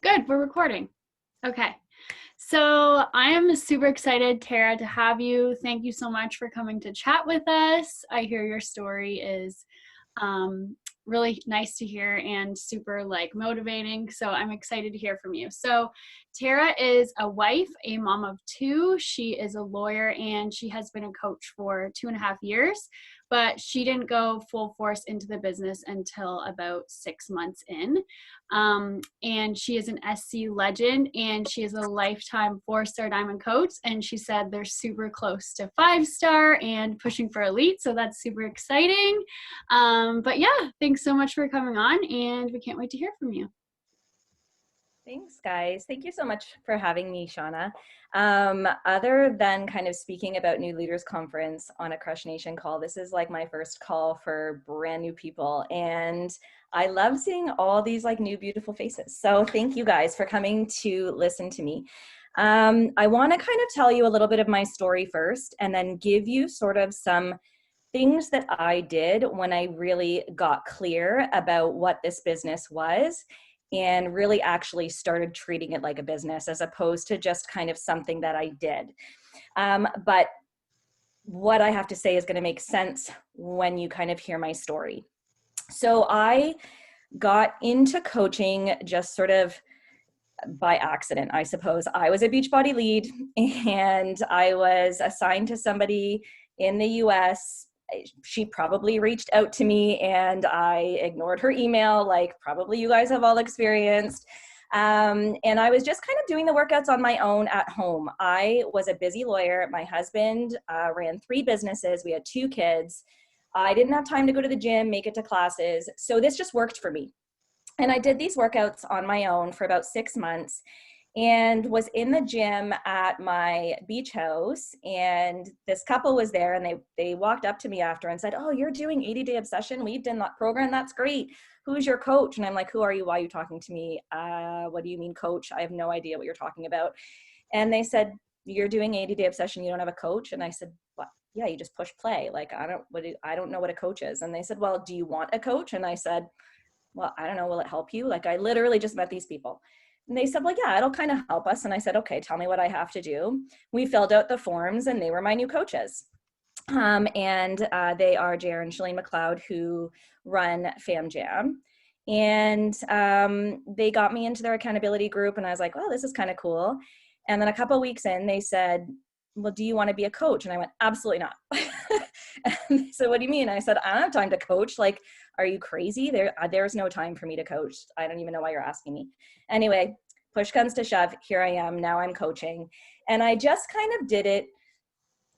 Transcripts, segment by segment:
Good, we're recording. Okay. So I am super excited, Tara, to have you. Thank you so much for coming to chat with us. I hear your story is um, really nice to hear and super motivating. So I'm excited to hear from you. So Tara is a wife, a mom of two. She is a lawyer and she has been a coach for 2.5 years, but she didn't go full force into the business until about 6 months in. And she is an SC legend and she is a lifetime 4-star diamond coach. And she said they're super close to 5-star and pushing for elite. So that's super exciting. But yeah, thanks so much for coming on and we can't wait to hear from you. Thanks, guys. Thank you so much for having me, Shauna. Other than kind of speaking about New Leaders Conference on a Crush Nation call, this is like my first call for brand new people. And I love seeing all these new beautiful faces. So thank you guys for coming to listen to me. I want to kind of tell you a little bit of my story first and then give you sort of some things that I did when I really got clear about what this business was and really actually started treating it like a business as opposed to just kind of something that I did. But what I have to say is going to make sense when you kind of hear my story. So I got into coaching just sort of by accident, I suppose. I was a Beachbody lead and I was assigned to somebody in the US. She probably reached out to me and I ignored her email, like probably you guys have all experienced. And I was just kind of doing the workouts on my own at home. I was a busy lawyer. My husband ran 3 businesses. We had 2 kids. I didn't have time to go to the gym, make it to classes. So this just worked for me. And I did these workouts on my own for about 6 months and was in the gym at my beach house. And this couple was there and they walked up to me after and said, "Oh, you're doing 80-day obsession. We've done that program. That's great. Who's your coach?" And I'm like, "Who are you? Why are you talking to me? What do you mean coach? I have no idea what you're talking about." And they said, "You're doing 80-day obsession. You don't have a coach?" And I said, "What? Yeah, you just push play. Like, I don't know what a coach is." And they said, "Well, do you want a coach?" And I said, "Well, I don't know. Will it help you?" Like, I literally just met these people. And they said, "Well, yeah, it'll kind of help us." And I said, "Okay, tell me what I have to do." We filled out the forms and they were my new coaches. They are Jaron and Shalene McLeod, who run Fam Jam. And they got me into their accountability group and I was like, "Oh, this is kind of cool." And then a couple of weeks in, they said, "Well, do you want to be a coach?" And I went, "Absolutely not." And they said, "What do you mean?" I said, "I don't have time to coach. Like, are you crazy? There's no time for me to coach. I don't even know why you're asking me." Anyway, push comes to shove. Here I am. Now I'm coaching. And I just kind of did it.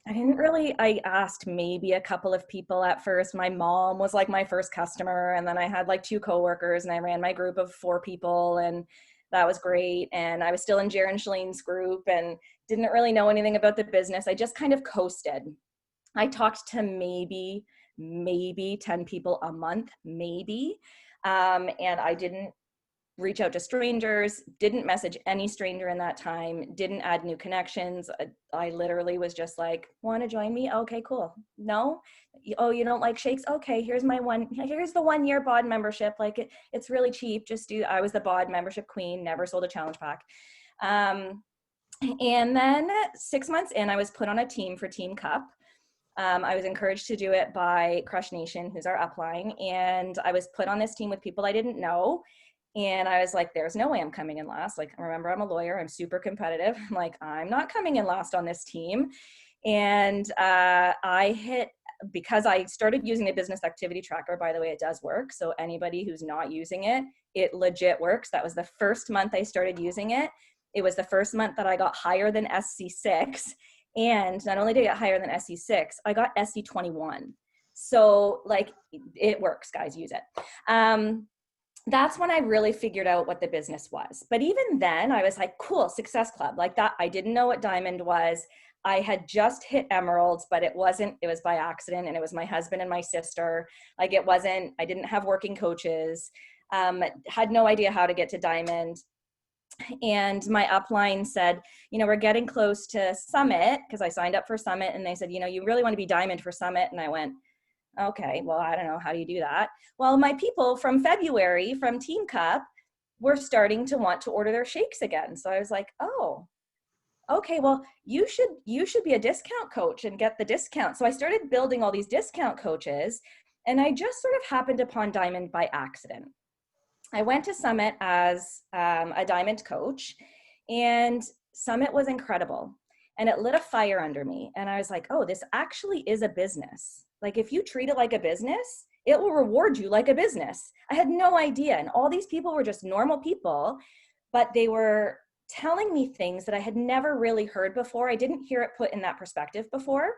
I asked maybe a couple of people at first. My mom was like my first customer. And then I had like 2 coworkers and I ran my group of 4 people and that was great. And I was still in Jaron and Shalene's group and didn't really know anything about the business. I just kind of coasted. I talked to maybe 10 people a month, maybe. And I didn't reach out to strangers, didn't message any stranger in that time, didn't add new connections. I literally was just like, "Want to join me? Okay, cool. No? Oh, you don't like shakes? Okay, here's the 1-year BOD membership. Like it's really cheap. I was the BOD membership queen, never sold a challenge pack. And then 6 months in, I was put on a team for Team Cup. I was encouraged to do it by Crush Nation, who's our upline. And I was put on this team with people I didn't know. And I was like, "There's no way I'm coming in last." Like, remember, I'm a lawyer. I'm super competitive. I'm like, "I'm not coming in last on this team." And because I started using the business activity tracker, by the way, it does work. So anybody who's not using it, it legit works. That was the first month I started using it. It was the first month that I got higher than SC6. And not only did I get higher than SC6, I got SC21. So like, it works, guys, use it. That's when I really figured out what the business was. But even then I was like, cool, Success Club. Like that, I didn't know what Diamond was. I had just hit Emeralds, but it was by accident. And it was my husband and my sister. Like I didn't have working coaches, had no idea how to get to Diamond. And my upline said, "We're getting close to Summit," because I signed up for Summit. And they said, "You really want to be Diamond for Summit?" And I went, "Okay, well, I don't know. How do you do that?" Well, my people from February from Team Cup were starting to want to order their shakes again. So I was like, oh, okay, well, you should be a discount coach and get the discount. So I started building all these discount coaches, and I just sort of happened upon Diamond by accident. I went to Summit as a Diamond coach, and Summit was incredible. And it lit a fire under me. And I was like, oh, this actually is a business. Like, if you treat it like a business, it will reward you like a business. I had no idea. And all these people were just normal people, but they were telling me things that I had never really heard before. I didn't hear it put in that perspective before.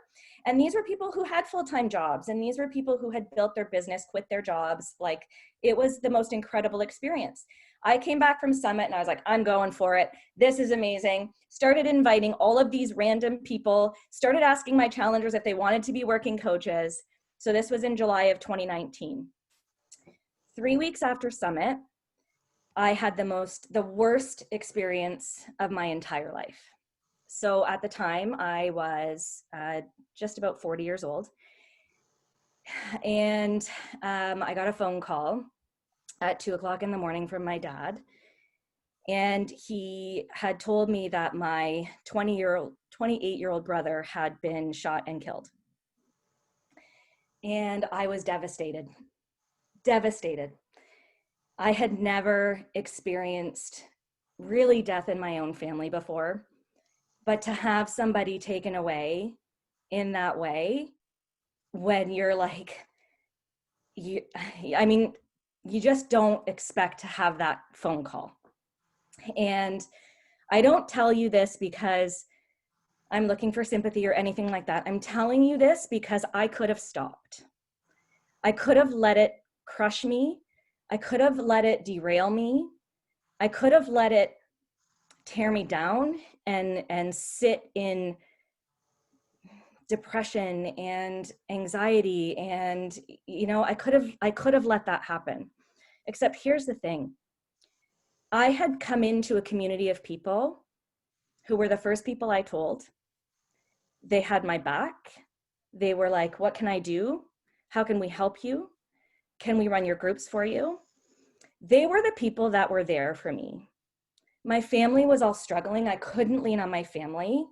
And these were people who had full-time jobs, and these were people who had built their business, quit their jobs. Like, it was the most incredible experience. I came back from Summit and I was like, I'm going for it. This is amazing. Started inviting all of these random people, started asking my challengers if they wanted to be working coaches. So this was in July of 2019. 3 weeks after Summit, I had the worst experience of my entire life. So at the time, I was just about 40 years old. And I got a phone call at 2:00 in the morning from my dad. And he had told me that my 28-year-old brother had been shot and killed. And I was devastated, devastated. I had never experienced really death in my own family before, but to have somebody taken away in that way, when you're like, I mean, you just don't expect to have that phone call. And I don't tell you this because I'm looking for sympathy or anything like that. I'm telling you this because I could have stopped. I could have let it crush me. I could have let it derail me. I could have let it tear me down and sit in depression and anxiety. And, I could have let that happen. Except here's the thing. I had come into a community of people who were the first people I told. They had my back. They were like, what can I do? How can we help you? Can we run your groups for you? They were the people that were there for me. My family was all struggling. I couldn't lean on my family.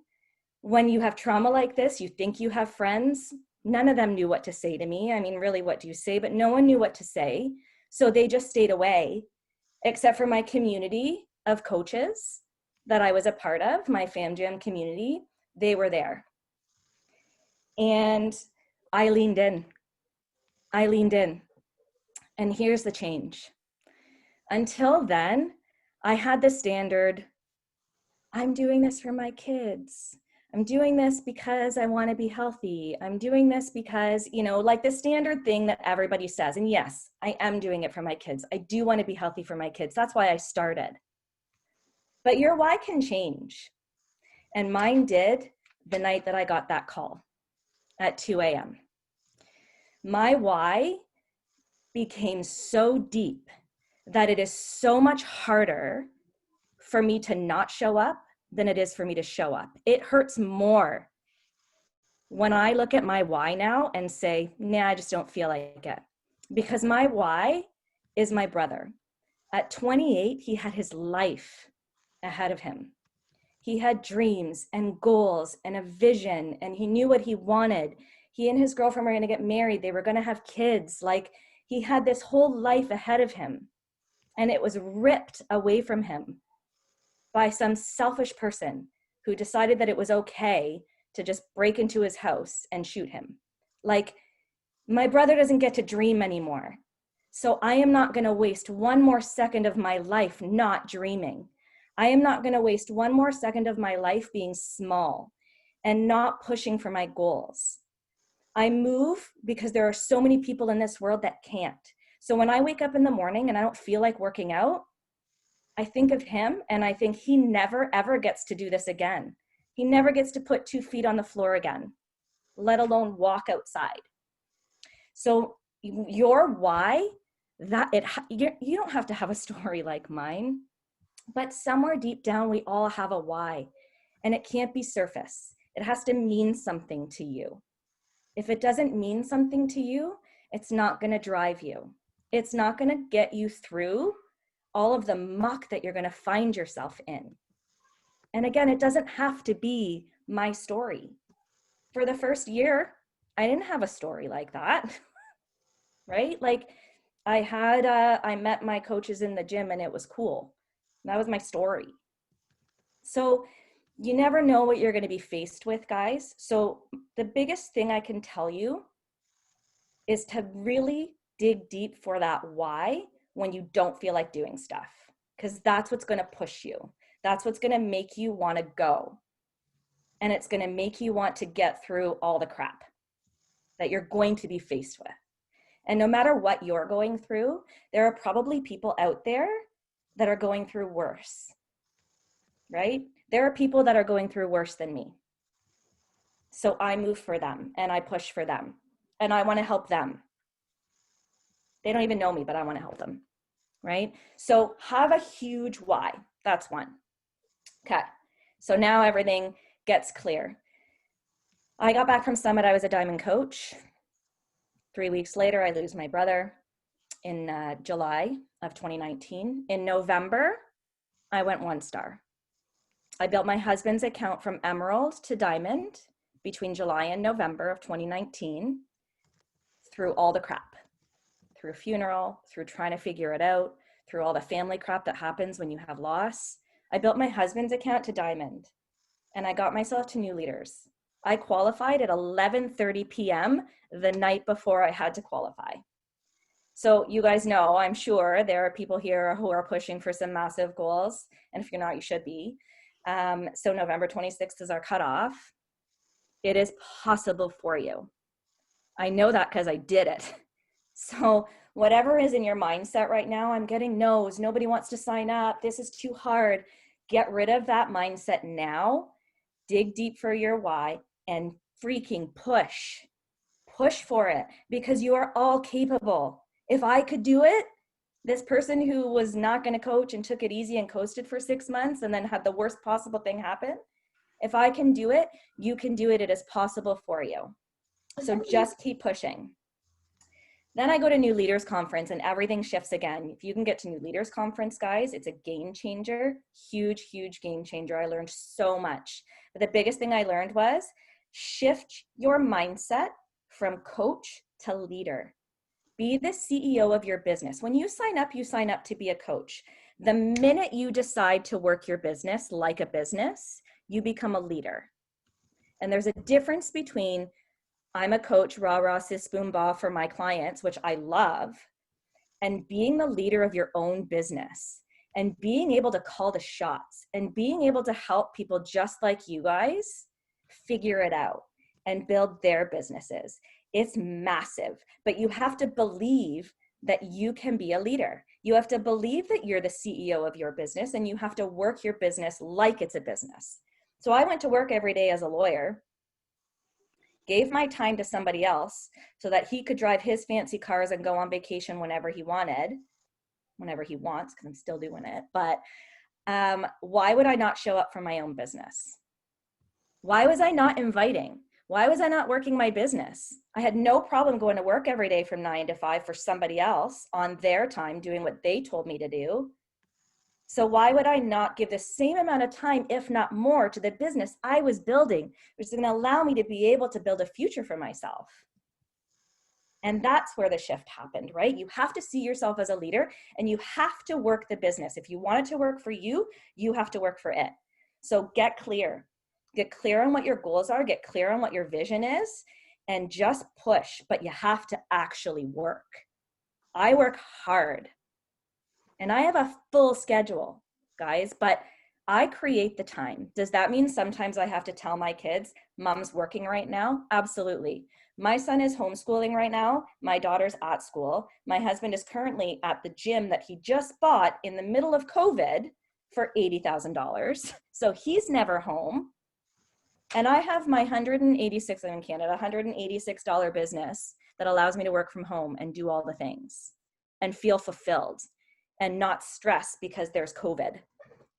When you have trauma like this, you think you have friends. None of them knew what to say to me. I mean, really, what do you say? But no one knew what to say. So they just stayed away, except for my community of coaches that I was a part of, my Fam Jam community. They were there. And I leaned in. I leaned in. And here's the change. Until then, I had the standard, I'm doing this for my kids. I'm doing this because I want to be healthy. I'm doing this because, like the standard thing that everybody says. And yes, I am doing it for my kids. I do want to be healthy for my kids. That's why I started. But your why can change. And mine did the night that I got that call at 2 a.m. My why became so deep that it is so much harder for me to not show up than it is for me to show up. It hurts more when I look at my why now and say, nah, I just don't feel like it. Because my why is my brother. At 28, he had his life ahead of him. He had dreams and goals and a vision, and he knew what he wanted. He and his girlfriend were going to get married. They were going to have kids. Like, he had this whole life ahead of him, and it was ripped away from him by some selfish person who decided that it was okay to just break into his house and shoot him. Like, my brother doesn't get to dream anymore. So I am not going to waste one more second of my life not dreaming. I am not going to waste one more second of my life being small and not pushing for my goals. I move because there are so many people in this world that can't. So when I wake up in the morning and I don't feel like working out, I think of him and I think he never, ever gets to do this again. He never gets to put 2 feet on the floor again, let alone walk outside. So your why, you don't have to have a story like mine, but somewhere deep down, we all have a why, and it can't be surface. It has to mean something to you. If it doesn't mean something to you, it's not going to drive you. It's not going to get you through all of the muck that you're going to find yourself in. And again, it doesn't have to be my story. For the first year, I didn't have a story like that, right? Like I met my coaches in the gym and it was cool. That was my story. So you never know what you're going to be faced with, guys. So the biggest thing I can tell you is to really dig deep for that why when you don't feel like doing stuff, because that's what's going to push you. That's what's going to make you want to go. And it's going to make you want to get through all the crap that you're going to be faced with. And no matter what you're going through, there are probably people out there that are going through worse, right? There are people that are going through worse than me. So I move for them and I push for them and I want to help them. They don't even know me, but I want to help them, right? So have a huge why. That's one. Okay. So now everything gets clear. I got back from Summit. I was a diamond coach. 3 weeks later, I lose my brother in July of 2019. In November, I went 1-star. I built my husband's account from Emerald to Diamond between July and November of 2019 through all the crap, through funeral, through trying to figure it out, through all the family crap that happens when you have loss. I built my husband's account to Diamond and I got myself to New Leaders. I qualified at 11:30 p.m. the night before I had to qualify. So you guys know, I'm sure there are people here who are pushing for some massive goals. And if you're not, you should be. So November 26th is our cutoff. It is possible for you. I know that because I did it. So whatever is in your mindset right now, I'm getting no's, nobody wants to sign up, this is too hard. Get rid of that mindset now. Dig deep for your why and freaking push. Push for it because you are all capable. If I could do it, this person who was not going to coach and took it easy and coasted for 6 months and then had the worst possible thing happen, if I can do it, you can do it. It is possible for you. So just keep pushing. Then I go to New Leaders Conference and everything shifts again. If you can get to New Leaders Conference, guys, it's a game changer, huge, huge game changer. I learned so much. But the biggest thing I learned was shift your mindset from coach to leader. Be the CEO of your business. When you sign up to be a coach. The minute you decide to work your business like a business, you become a leader. And there's a difference between I'm a coach, rah, rah, sis, boom, bah for my clients, which I love, and being the leader of your own business and being able to call the shots and being able to help people just like you guys figure it out and build their businesses. It's massive, but you have to believe that you can be a leader. You have to believe that you're the CEO of your business and you have to work your business like it's a business. So I went to work every day as a lawyer, gave my time to somebody else so that he could drive his fancy cars and go on vacation whenever he wanted, whenever he wants, because I'm still doing it. But why would I not show up for my own business? Why was I not inviting? Why was I not working my business? I had no problem going to work every day from 9 to 5 for somebody else on their time doing what they told me to do. So why would I not give the same amount of time, if not more, to the business I was building, which is going to allow me to be able to build a future for myself? And that's where the shift happened, right? You have to see yourself as a leader and you have to work the business. If you want it to work for you, you have to work for it. So get clear. Get clear on what your goals are, get clear on what your vision is, and just push, but you have to actually work. I work hard and I have a full schedule, guys, but I create the time. Does that mean sometimes I have to tell my kids, mom's working right now? Absolutely. My son is homeschooling right now. My daughter's at school. My husband is currently at the gym that he just bought in the middle of COVID for $80,000. So he's never home. And I have my I'm in Canada, $186 business that allows me to work from home and do all the things and feel fulfilled and not stress because there's COVID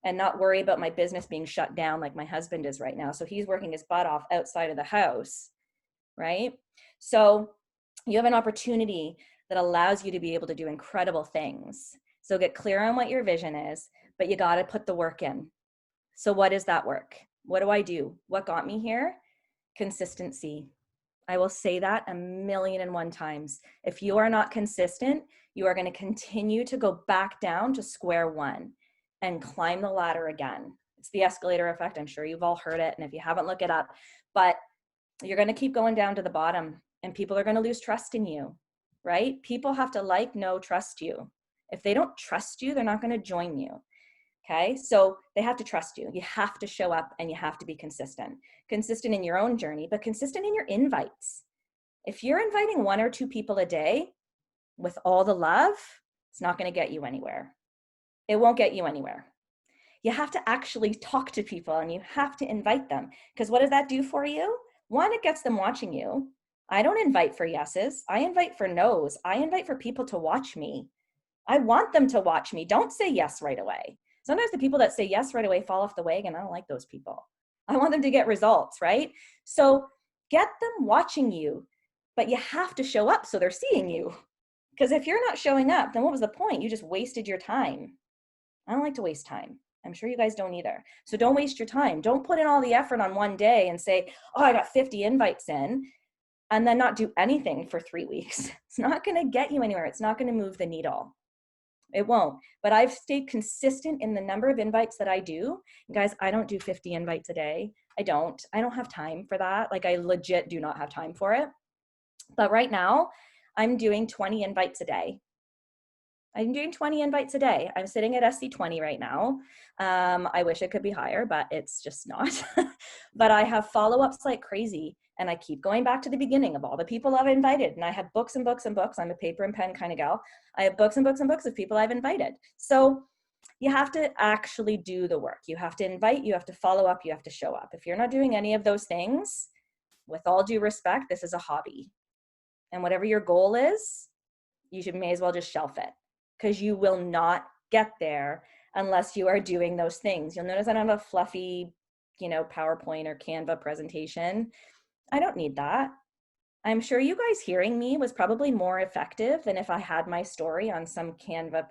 and not worry about my business being shut down like my husband is right now. So he's working his butt off outside of the house, right? So you have an opportunity that allows you to be able to do incredible things. So get clear on what your vision is, but you got to put the work in. So what is that work? What do I do? What got me here? Consistency. I will say that 1,000,001 times. If you are not consistent, you are going to continue to go back down to square one and climb the ladder again. It's the escalator effect. I'm sure you've all heard it. And if you haven't, look it up. But you're going to keep going down to the bottom, and people are going to lose trust in you, right? People have to like, know, trust you. If they don't trust you, they're not going to join you. Okay, so they have to trust you. You have to show up and you have to be consistent. Consistent in your own journey, but consistent in your invites. If you're inviting 1 or 2 people a day with all the love, it's not going to get you anywhere. It won't get you anywhere. You have to actually talk to people and you have to invite them. Because what does that do for you? One, it gets them watching you. I don't invite for yeses. I invite for nos. I invite for people to watch me. I want them to watch me. Don't say yes right away. Sometimes the people that say yes right away fall off the wagon. I don't like those people. I want them to get results, right? So get them watching you, but you have to show up so they're seeing you. Because if you're not showing up, then what was the point? You just wasted your time. I don't like to waste time. I'm sure you guys don't either. So don't waste your time. Don't put in all the effort on one day and say, oh, I got 50 invites in, and then not do anything for 3 weeks. It's not going to get you anywhere. It's not going to move the needle. It won't. But I've stayed consistent in the number of invites that I do. Guys, I don't do 50 invites a day. I don't have time for that. Like, I legit do not have time for it. But right now, I'm doing 20 invites a day. I'm doing 20 invites a day. I'm sitting at SC20 right now. I wish it could be higher, but it's just not. But I have follow-ups like crazy. And I keep going back to the beginning of all the people I've invited. And I have books and books and books. I'm a paper and pen kind of gal. I have books and books and books of people I've invited. So you have to actually do the work. You have to invite, you have to follow up, you have to show up. If you're not doing any of those things, with all due respect, this is a hobby. And whatever your goal is, you may as well just shelf it, because you will not get there unless you are doing those things. You'll notice I don't have a fluffy, PowerPoint or Canva presentation. I don't need that. I'm sure you guys hearing me was probably more effective than if I had my story on some Canva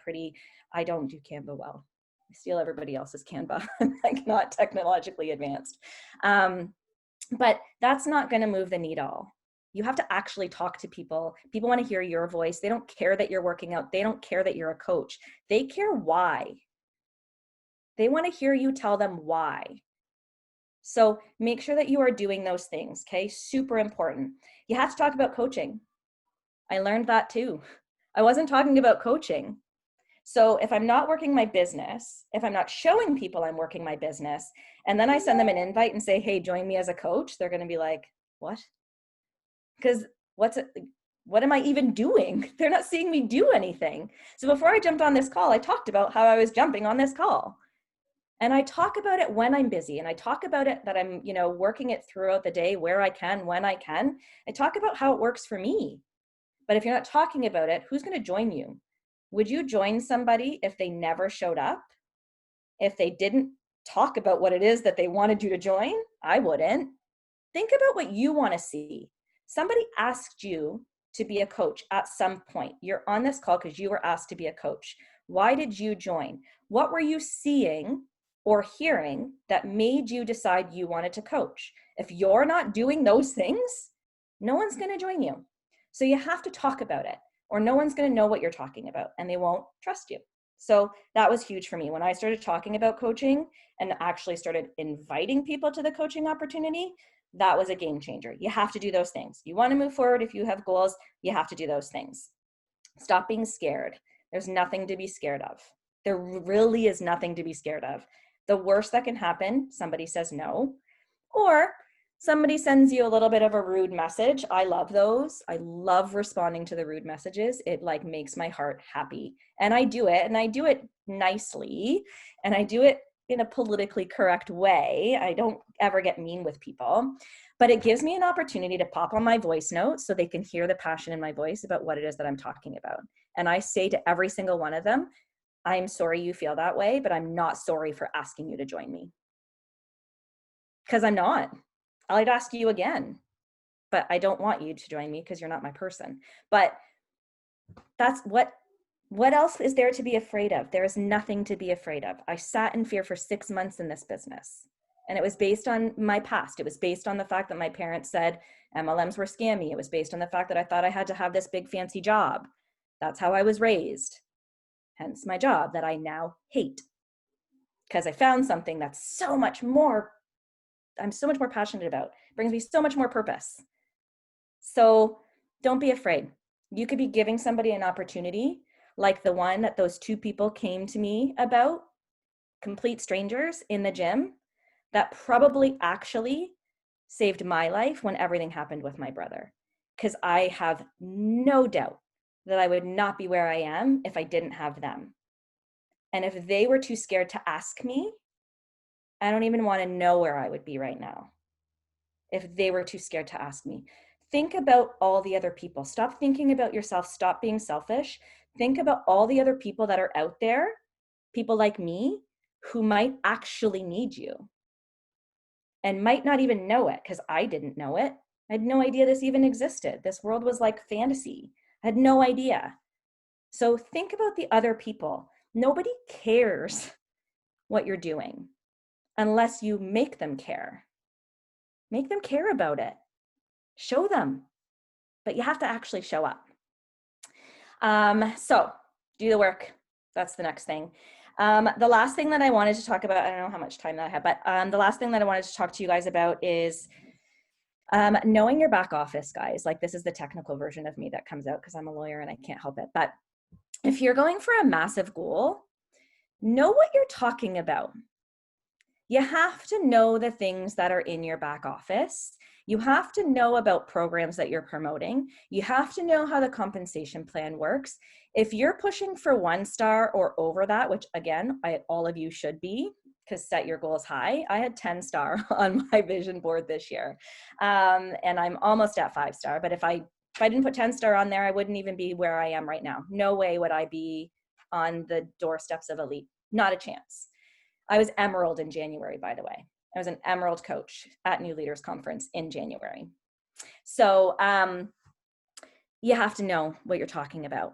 I don't do Canva well. I steal everybody else's Canva. I'm like not technologically advanced. But that's not going to move the needle. You have to actually talk to people. People want to hear your voice. They don't care that you're working out. They don't care that you're a coach. They care why. They want to hear you tell them why. So make sure that you are doing those things, okay? Super important. You have to talk about coaching. I learned that too. I wasn't talking about coaching. So if I'm not working my business, if I'm not showing people I'm working my business, and then I send them an invite and say, hey, join me as a coach, they're going to be like, what? Because what am I even doing? They're not seeing me do anything. So before I jumped on this call, I talked about how I was jumping on this call. And I talk about it when I'm busy, and I talk about it that I'm, working it throughout the day where I can, when I can. I talk about how it works for me. But if you're not talking about it, who's going to join you? Would you join somebody if they never showed up? If they didn't talk about what it is that they wanted you to join? I wouldn't. Think about what you want to see. Somebody asked you to be a coach at some point. You're on this call because you were asked to be a coach. Why did you join? What were you seeing or hearing that made you decide you wanted to coach? If you're not doing those things, no one's going to join you. So you have to talk about it, or no one's going to know what you're talking about and they won't trust you. So that was huge for me. When I started talking about coaching and actually started inviting people to the coaching opportunity, that was a game changer. You have to do those things. You want to move forward. If you have goals, you have to do those things. Stop being scared. There's nothing to be scared of. There really is nothing to be scared of. The worst that can happen, somebody says no, or somebody sends you a little bit of a rude message. I love those. I love responding to the rude messages. It makes my heart happy. And I do it, and I do it nicely, and I do it in a politically correct way. I don't ever get mean with people, but it gives me an opportunity to pop on my voice note so they can hear the passion in my voice about what it is that I'm talking about. And I say to every single one of them, I'm sorry you feel that way, but I'm not sorry for asking you to join me. Because I'm not. I'd ask you again, but I don't want you to join me because you're not my person. But that's what What else is there to be afraid of? There is nothing to be afraid of. I sat in fear for 6 months in this business. And it was based on my past. It was based on the fact that my parents said MLMs were scammy. It was based on the fact that I thought I had to have this big fancy job. That's how I was raised. Hence my job that I now hate. Because I found something that's so much more, I'm so much more passionate about. It brings me so much more purpose. So don't be afraid. You could be giving somebody an opportunity like the one that those two people came to me about, complete strangers in the gym, that probably actually saved my life when everything happened with my brother. Because I have no doubt that I would not be where I am if I didn't have them. And if they were too scared to ask me, I don't even want to know where I would be right now if they were too scared to ask me. Think about all the other people. Stop thinking about yourself. Stop being selfish. Think about all the other people that are out there, people like me, who might actually need you and might not even know it, because I didn't know it. I had no idea this even existed. This world was like fantasy. I had no idea. So think about the other people. Nobody cares what you're doing unless you make them care. Make them care about it. Show them, but you have to actually show up. So do the work. That's the next thing. The last thing that I wanted to talk about, I don't know how much time that I have, but the last thing that I wanted to talk to you guys about is knowing your back office, guys. Like, this is the technical version of me that comes out because I'm a lawyer and I can't help it. But if you're going for a massive goal, know what you're talking about. You have to know the things that are in your back office. You have to know about programs that you're promoting. You have to know how the compensation plan works. If you're pushing for 1 star or over that, which again, all of you should be, because set your goals high. I had 10 star on my vision board this year. And I'm almost at 5 star, but if I didn't put 10 star on there, I wouldn't even be where I am right now. No way would I be on the doorsteps of elite. Not a chance. I was emerald in January, by the way. I was an emerald coach at New Leaders Conference in January. So you have to know what you're talking about.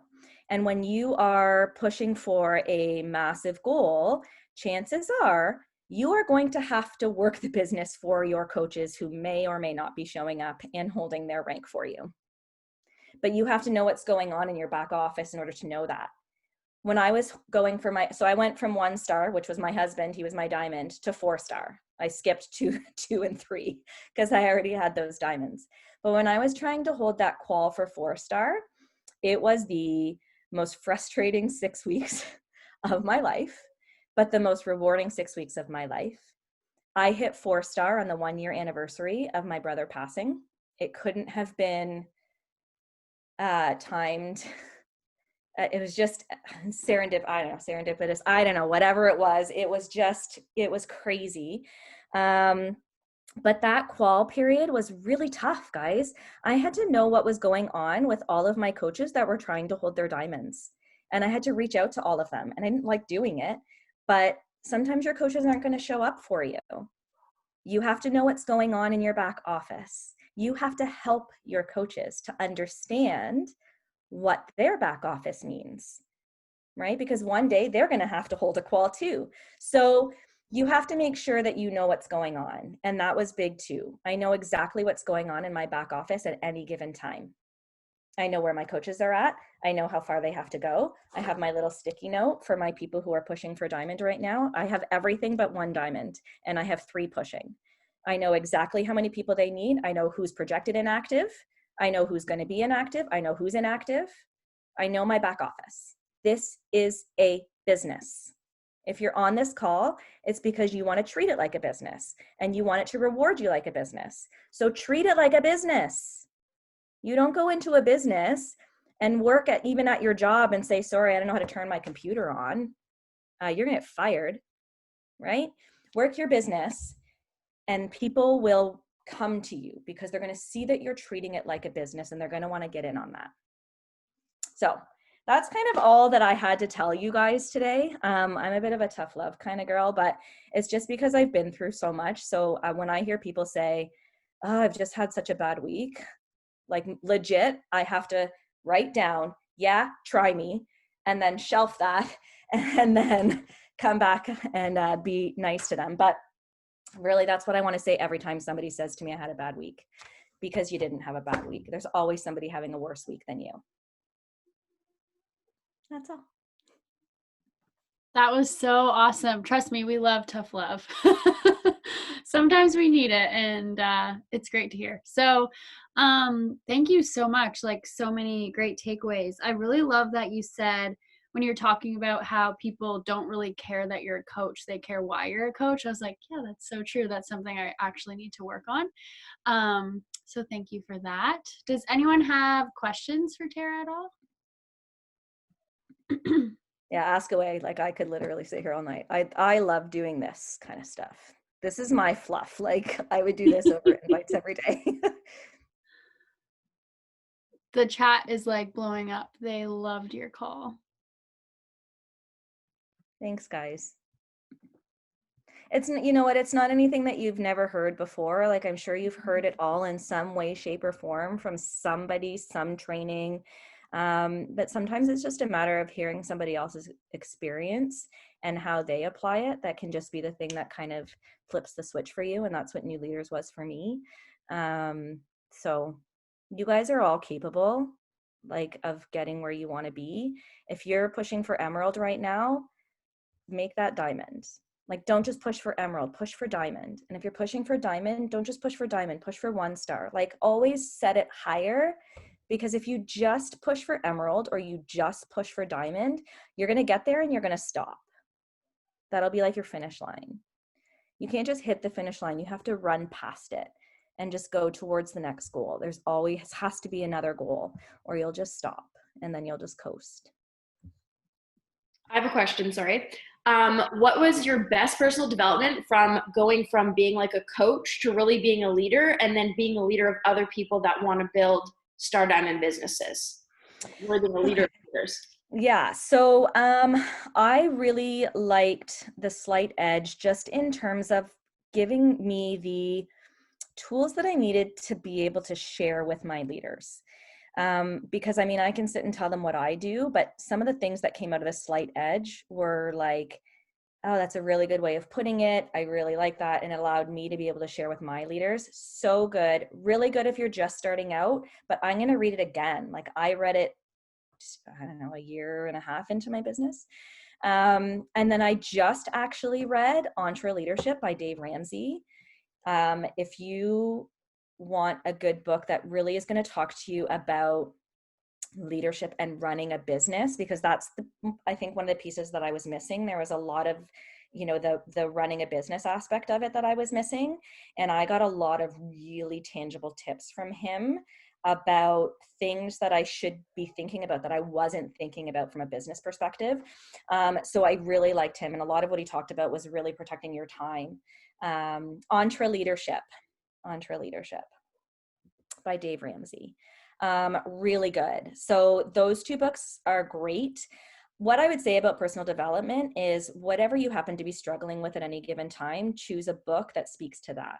And when you are pushing for a massive goal, chances are you are going to have to work the business for your coaches who may or may not be showing up and holding their rank for you. But you have to know what's going on in your back office in order to know that. When I was going for so I went from 1 star, which was my husband, he was my diamond, to 4 star. I skipped 2 and 3 because I already had those diamonds. But when I was trying to hold that qual for 4 star, it was the most frustrating 6 weeks of my life, but the most rewarding 6 weeks of my life. I hit 4 star on the 1-year anniversary of my brother passing. It couldn't have been timed. It was just serendipitous. I don't know, whatever it was. It was crazy. But that qual period was really tough, guys. I had to know what was going on with all of my coaches that were trying to hold their diamonds. And I had to reach out to all of them. And I didn't like doing it, but sometimes your coaches aren't going to show up for you. You have to know what's going on in your back office. You have to help your coaches to understand what their back office means, right? Because one day they're going to have to hold a qual too. So you have to make sure that you know what's going on. And that was big too. I know exactly what's going on in my back office at any given time. I know where my coaches are at. I know how far they have to go. I have my little sticky note for my people who are pushing for diamond right now. I have everything but 1 diamond, and I have 3 pushing. I know exactly how many people they need. I know who's projected inactive. I know who's going to be inactive. I know who's inactive. I know my back office. This is a business. If you're on this call, it's because you want to treat it like a business and you want it to reward you like a business. So treat it like a business. You don't go into a business and work even at your job and say, sorry, I don't know how to turn my computer on. You're going to get fired, right? Work your business and people will come to you because they're going to see that you're treating it like a business and they're going to want to get in on that. So that's kind of all that I had to tell you guys today. I'm a bit of a tough love kind of girl, but it's just because I've been through so much. So when I hear people say, oh, I've just had such a bad week, like legit, I have to write down, yeah, try me. and then shelf that and then come back and be nice to them. But really, that's what I want to say every time somebody says to me, I had a bad week, because you didn't have a bad week. There's always somebody having a worse week than you. That's all. That was so awesome. Trust me, we love tough love. Sometimes we need it, and it's great to hear. So thank you so much. Like, so many great takeaways. I really love that you said, when you're talking about how people don't really care that you're a coach, they care why you're a coach. I was like, yeah, that's so true. That's something I actually need to work on. So thank you for that. Does anyone have questions for Tara at all? Yeah, ask away. Like, I could literally sit here all night. I love doing this kind of stuff. This is my fluff. Like, I would do this over invites every day. The chat is like blowing up. They loved your call. Thanks, guys. It's, you know what, it's not anything that you've never heard before. Like, I'm sure you've heard it all in some way, shape, or form from somebody, some training. But sometimes it's just a matter of hearing somebody else's experience and how they apply it. That can just be the thing that kind of flips the switch for you. And that's what New Leaders was for me. So you guys are all capable, like, of getting where you want to be. If you're pushing for Emerald right now, make that diamond. Like, don't just push for Emerald, push for Diamond. And if you're pushing for Diamond, don't just push for Diamond, push for 1 star. Like, always set it higher, because if you just push for Emerald or you just push for Diamond, you're going to get there and you're going to stop. That'll be like your finish line. You can't just hit the finish line. You have to run past it and just go towards the next goal. There's always has to be another goal, or you'll just stop and then you'll just coast. I have a question, sorry. What was your best personal development from going from being like a coach to really being a leader, and then being a leader of other people that want to build Star Diamond businesses? Really being a leader of leaders. Yeah, so I really liked the Slight Edge, just in terms of giving me the tools that I needed to be able to share with my leaders. Because I mean, I can sit and tell them what I do, but some of the things that came out of the Slight Edge were like, oh, that's a really good way of putting it. I really like that. And it allowed me to be able to share with my leaders. So good. Really good if you're just starting out, but I'm going to read it again. Like, I read it, I don't know, 1.5 years into my business. And then I just actually read Entre Leadership by Dave Ramsey. If you want a good book that really is going to talk to you about leadership and running a business, because that's I think one of the pieces that I was missing. There was a lot of, you know, the running a business aspect of it that I was missing. And I got a lot of really tangible tips from him about things that I should be thinking about that I wasn't thinking about from a business perspective. So I really liked him. And a lot of what he talked about was really protecting your time. Entre Leadership by Dave Ramsey. Really good. So those 2 books are great. What I would say about personal development is, whatever you happen to be struggling with at any given time, choose a book that speaks to that.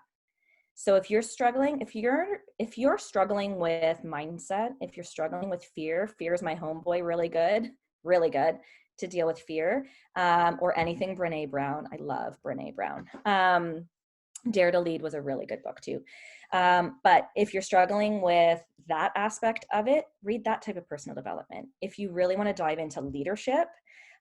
So if you're struggling, if you're struggling with mindset, if you're struggling with fear is my homeboy, really good to deal with fear, or anything Brene Brown. I love Brene Brown. Dare to Lead was a really good book too. But if you're struggling with that aspect of it, read that type of personal development. If you really want to dive into leadership,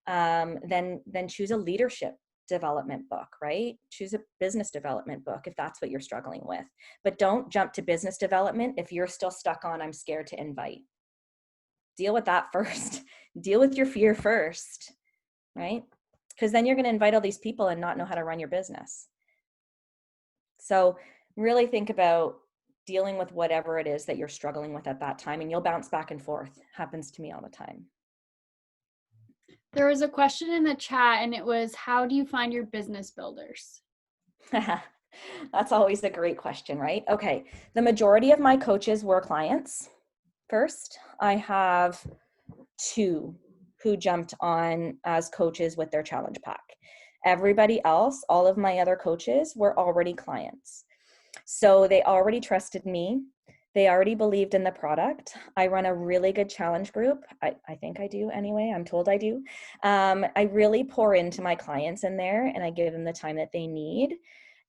then choose a leadership development book, right? Choose a business development book if that's what you're struggling with. But don't jump to business development if you're still stuck on, I'm scared to invite. Deal with that first. Deal with your fear first, right? Because then you're going to invite all these people and not know how to run your business. So really think about dealing with whatever it is that you're struggling with at that time, and you'll bounce back and forth. Happens to me all the time. There was a question in the chat, and it was, how do you find your business builders? That's always a great question, right? Okay. The majority of my coaches were clients first. I have 2 who jumped on as coaches with their challenge pack. Everybody else, all of my other coaches, were already clients. So they already trusted me. They already believed in the product. I run a really good challenge group. I think I do anyway. I'm told I do. I really pour into my clients in there, and I give them the time that they need.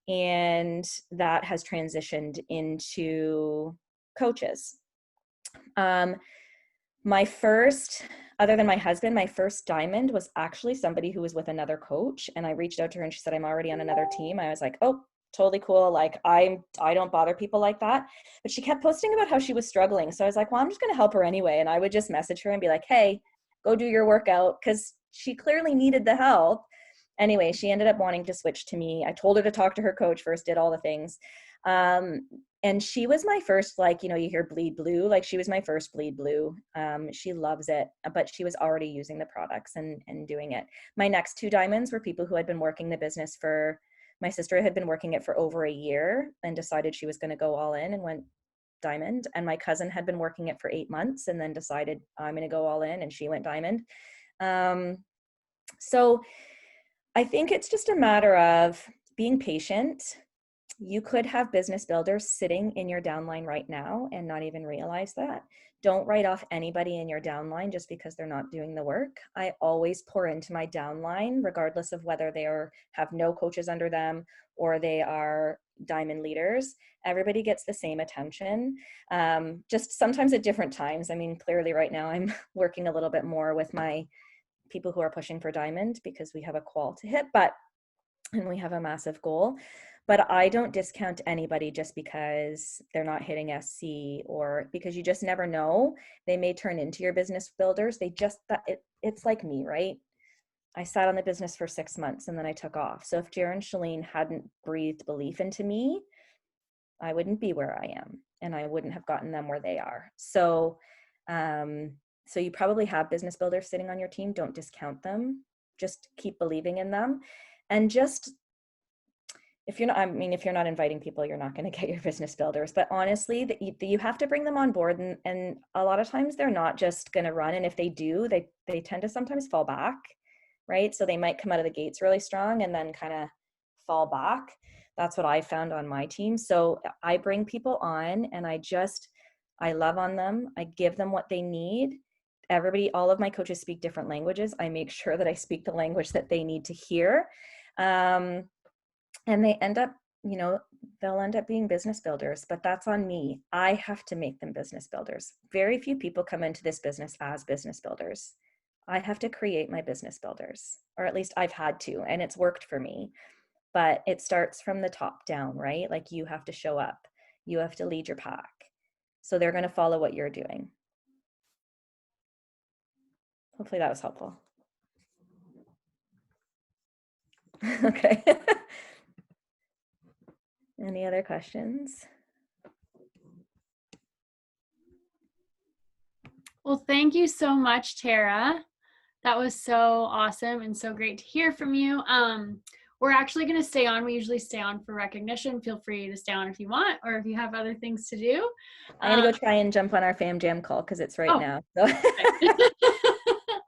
And that has transitioned into coaches. My first, other than my husband, my first diamond was actually somebody who was with another coach. And I reached out to her and she said, I'm already on another team. I was like, oh, totally cool. Like I don't bother people like that. But she kept posting about how she was struggling. So I was like, well, I'm just going to help her anyway. And I would just message her and be like, hey, go do your workout, because she clearly needed the help. Anyway, she ended up wanting to switch to me. I told her to talk to her coach first, did all the things. And she was my first, like, you hear bleed blue, like she was my first bleed blue. She loves it, but she was already using the products and doing it. My next two diamonds were people who had been working the business my sister had been working it for over a year and decided she was going to go all in and went diamond. And my cousin had been working it for 8 months and then decided, I'm going to go all in, and she went diamond. So I think it's just a matter of being patient. You could have business builders sitting in your downline right now and not even realize that. Don't write off anybody in your downline just because they're not doing the work. I always pour into my downline, regardless of whether they have no coaches under them or they are diamond leaders. Everybody gets the same attention, just sometimes at different times. I mean, clearly right now I'm working a little bit more with my people who are pushing for diamond because we have a qual to hit, and we have a massive goal. But I don't discount anybody just because they're not hitting SC, or because you just never know. They may turn into your business builders. It's like me, right? I sat on the business for 6 months and then I took off. So if Jared and Shalene hadn't breathed belief into me, I wouldn't be where I am, and I wouldn't have gotten them where they are. So, so you probably have business builders sitting on your team. Don't discount them. Just keep believing in them. And just, if you're not inviting people, you're not going to get your business builders. But honestly, you have to bring them on board. And a lot of times they're not just going to run. And if they do, they tend to sometimes fall back, right? So they might come out of the gates really strong and then kind of fall back. That's what I found on my team. So I bring people on and I love on them. I give them what they need. All of my coaches speak different languages. I make sure that I speak the language that they need to hear. And they end up, they'll end up being business builders, but that's on me. I have to make them business builders. Very few people come into this business as business builders. I have to create my business builders, or at least I've had to, and it's worked for me. But it starts from the top down, right? Like you have to show up. You have to lead your pack. So they're going to follow what you're doing. Hopefully that was helpful. Okay. Any other questions? Well, thank you so much, Tara. That was so awesome and so great to hear from you. We're actually going to stay on. We usually stay on for recognition. Feel free to stay on if you want, or if you have other things to do. I'm going to go try and jump on our Fam Jam call because it's right now. So.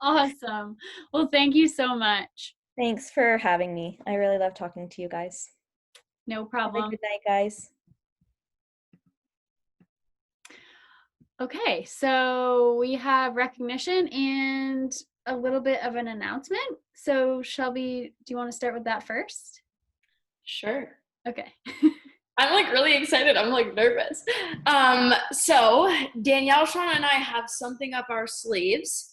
Awesome. Well, thank you so much. Thanks for having me. I really love talking to you guys. No problem. Have a good night, guys. Okay, so we have recognition and a little bit of an announcement. So Shelby, do you want to start with that first? Sure. Okay. I'm like really excited. I'm like nervous. So Danielle, Shauna, and I have something up our sleeves.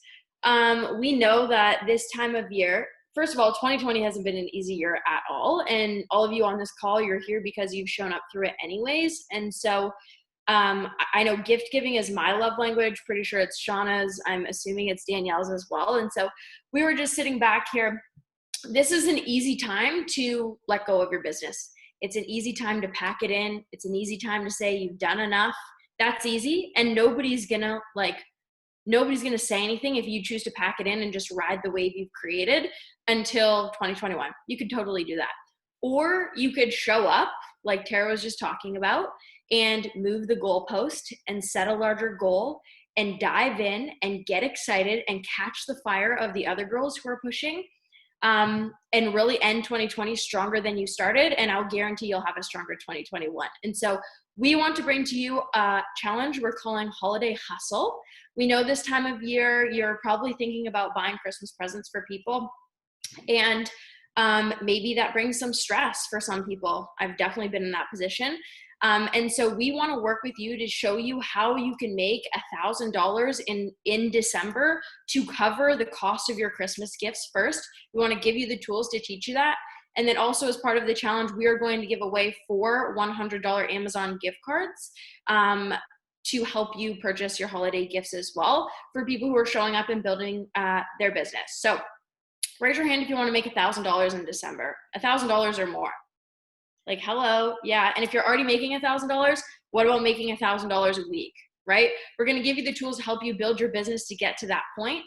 We know that this time of year, first of all, 2020 hasn't been an easy year at all. And all of you on this call, you're here because you've shown up through it anyways. And so I know gift giving is my love language. Pretty sure it's Shauna's. I'm assuming it's Danielle's as well. And so we were just sitting back here. This is an easy time to let go of your business. It's an easy time to pack it in. It's an easy time to say you've done enough. That's easy. And nobody's gonna say anything if you choose to pack it in and just ride the wave you've created until 2021. You could totally do that. Or you could show up like Tara was just talking about and move the goalpost and set a larger goal and dive in and get excited and catch the fire of the other girls who are pushing. and really end 2020 stronger than you started. And I'll guarantee you'll have a stronger 2021. And so we want to bring to you a challenge we're calling Holiday Hustle. We know this time of year, you're probably thinking about buying Christmas presents for people. And maybe that brings some stress for some people. I've definitely been in that position. And so we want to work with you to show you how you can make $1,000 in December to cover the cost of your Christmas gifts first. We want to give you the tools to teach you that. And then also as part of the challenge, we are going to give away 4 $100 Amazon gift cards to help you purchase your holiday gifts as well for people who are showing up and building their business. So raise your hand if you want to make $1,000 in December, $1,000 or more. Like, hello, yeah. And if you're already making $1,000, what about making $1,000 a week, right? We're going to give you the tools to help you build your business to get to that point.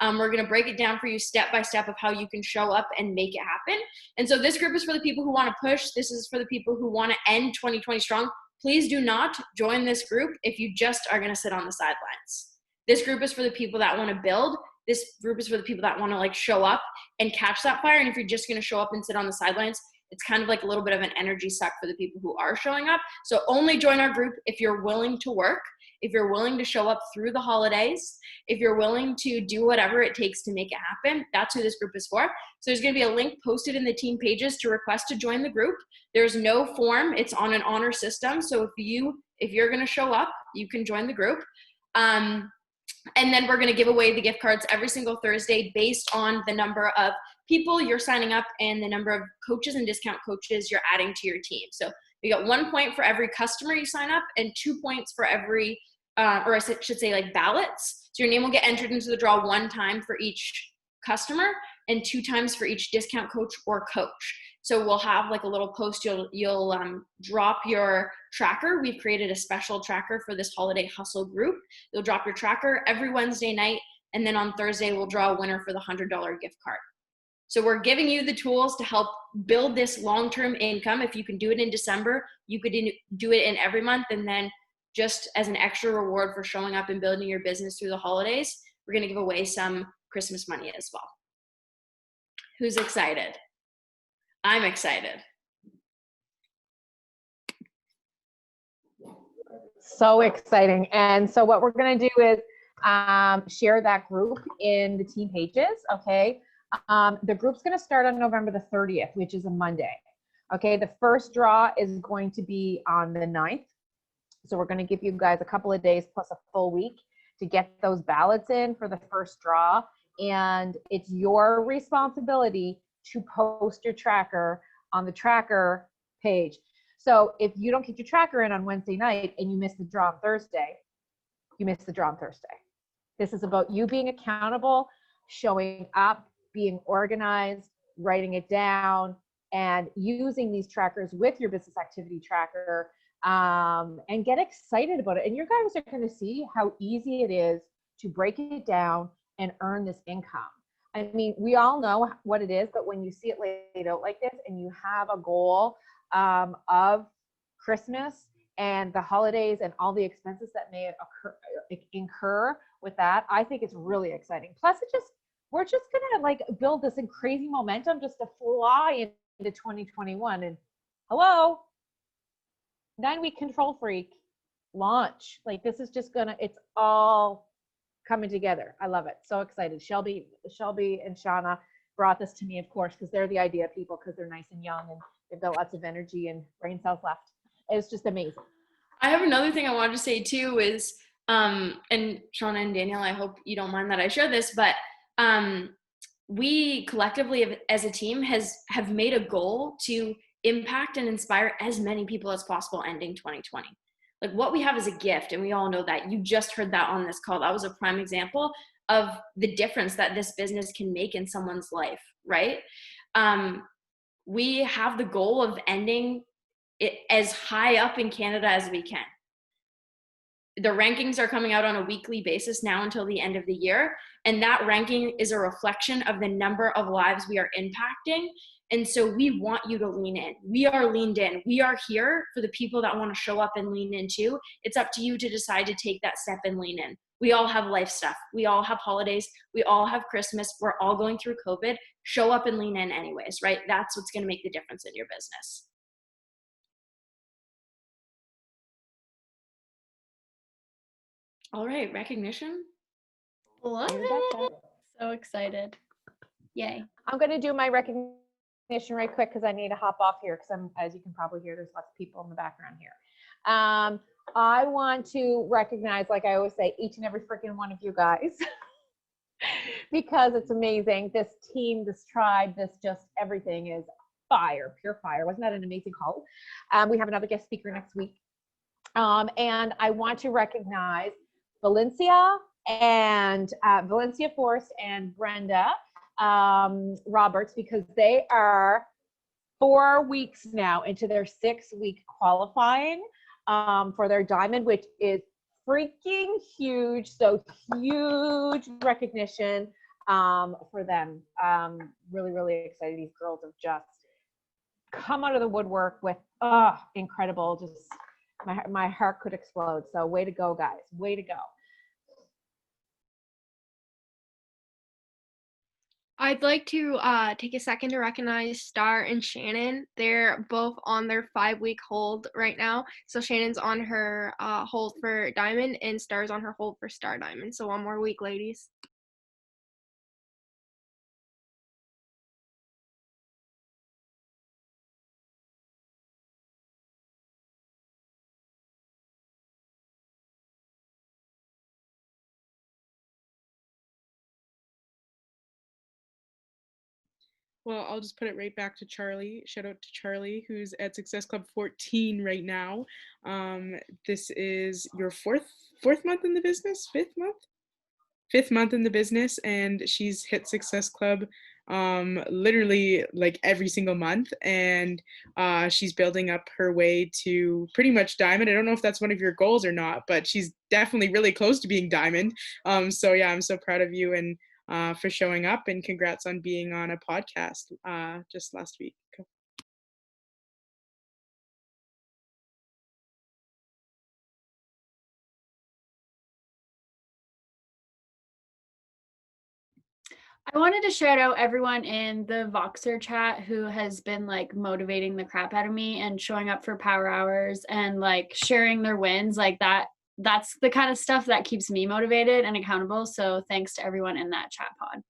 We're going to break it down for you step by step of how you can show up and make it happen. And so this group is for the people who want to push. This is for the people who want to end 2020 strong. Please do not join this group if you just are going to sit on the sidelines. This group is for the people that want to build. This group is for the people that want to like show up and catch that fire. And if you're just going to show up and sit on the sidelines, it's kind of like a little bit of an energy suck for the people who are showing up. So only join our group if you're willing to work, if you're willing to show up through the holidays, if you're willing to do whatever it takes to make it happen. That's who this group is for. So there's going to be a link posted in the team pages to request to join the group. There's no form. It's on an honor system. So if you're going to show up, you can join the group. And then we're going to give away the gift cards every single Thursday based on the number of people you're signing up and the number of coaches and discount coaches you're adding to your team. So you got 1 point for every customer you sign up and 2 points for every, or I should say like ballots. So your name will get entered into the draw 1 time for each customer and 2 times for each discount coach or coach. So we'll have like a little post, you'll drop your tracker. We've created a special tracker for this holiday hustle group. You'll drop your tracker every Wednesday night. And then on Thursday, we'll draw a winner for the $100 gift card. So we're giving you the tools to help build this long-term income. If you can do it in December, you could do it in every month. And then just as an extra reward for showing up and building your business through the holidays, we're going to give away some Christmas money as well. Who's excited? I'm excited. So exciting. And so what we're going to do is share that group in the team pages. Okay. The group's going to start on November the 30th, which is a Monday. Okay. The first draw is going to be on the 9th. So we're going to give you guys a couple of days plus a full week to get those ballots in for the first draw. And it's your responsibility to post your tracker on the tracker page. So if you don't get your tracker in on Wednesday night and you miss the draw on Thursday, you miss the draw on Thursday. This is about you being accountable, showing up, being organized, writing it down, and using these trackers with your business activity tracker, and get excited about it. And your guys are going to see how easy it is to break it down and earn this income. I mean, we all know what it is, but when you see it laid out like this and you have a goal of Christmas and the holidays and all the expenses that may incur with that, I think it's really exciting. Plus, we're just gonna like build this in crazy momentum just to fly into 2021. And hello, 9-week control freak launch. Like this is just it's all coming together. I love it. So excited. Shelby and Shauna brought this to me, of course, because they're the idea people, because they're nice and young and they've got lots of energy and brain cells left. It's just amazing. I have another thing I wanted to say too is, and Shauna and Daniel, I hope you don't mind that I share this, but we collectively as a team have made a goal to impact and inspire as many people as possible ending 2020. Like what we have is a gift, and we all know that. You just heard that on this call. That was a prime example of the difference that this business can make in someone's life, right? We have the goal of ending it as high up in Canada as we can. The rankings are coming out on a weekly basis now until the end of the year. And that ranking is a reflection of the number of lives we are impacting. And so we want you to lean in. We are leaned in. We are here for the people that want to show up and lean in too. It's up to you to decide to take that step and lean in. We all have life stuff. We all have holidays. We all have Christmas. We're all going through COVID. show up and lean in anyways, right? That's what's going to make the difference in your business. All right, recognition. Love it. So excited. Yay. I'm going to do my recognition right quick because I need to hop off here because as you can probably hear, there's lots of people in the background here. I want to recognize, like I always say, each and every freaking one of you guys because it's amazing. This team, this tribe, this just everything is fire, pure fire. Wasn't that an amazing call? We have another guest speaker next week. And I want to recognize Valencia Forrest and Brenda Roberts, because they are 4 weeks now into their 6-week qualifying for their diamond, which is freaking huge. So huge recognition for them. Really, really excited. These girls have just come out of the woodwork with incredible, just my heart could explode. So way to go, guys. Way to go. I'd like to take a second to recognize Star and Shannon. They're both on their 5-week hold right now. So Shannon's on her hold for Diamond and Star's on her hold for Star Diamond. So 1 more week, ladies. Well, I'll just put it right back to Charlie. Shout out to Charlie, who's at Success Club 14 right now. This is your fourth month in the business, fifth month in the business, and she's hit Success Club literally like every single month, and she's building up her way to pretty much diamond. I don't know if that's one of your goals or not, but she's definitely really close to being diamond. So yeah, I'm so proud of you and for showing up, and congrats on being on a podcast just last week. I wanted to shout out everyone in the Voxer chat who has been like motivating the crap out of me and showing up for power hours and like sharing their wins like that. That's the kind of stuff that keeps me motivated and accountable. So thanks to everyone in that chat pod.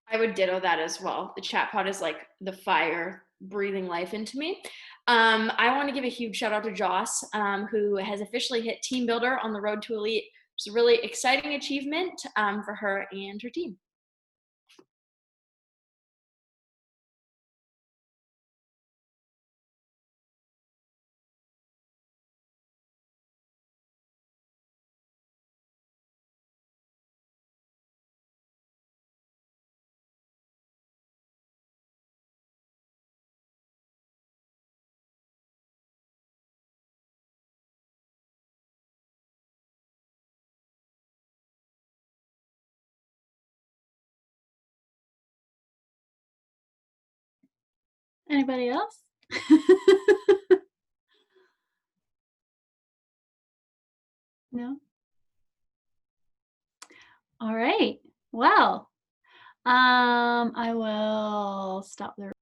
I would ditto that as well. The chat pod is like the fire breathing life into me. I want to give a huge shout out to Joss, who has officially hit team builder on the road to elite. It's a really exciting achievement for her and her team. Anybody else? No? All right. Well, I will stop the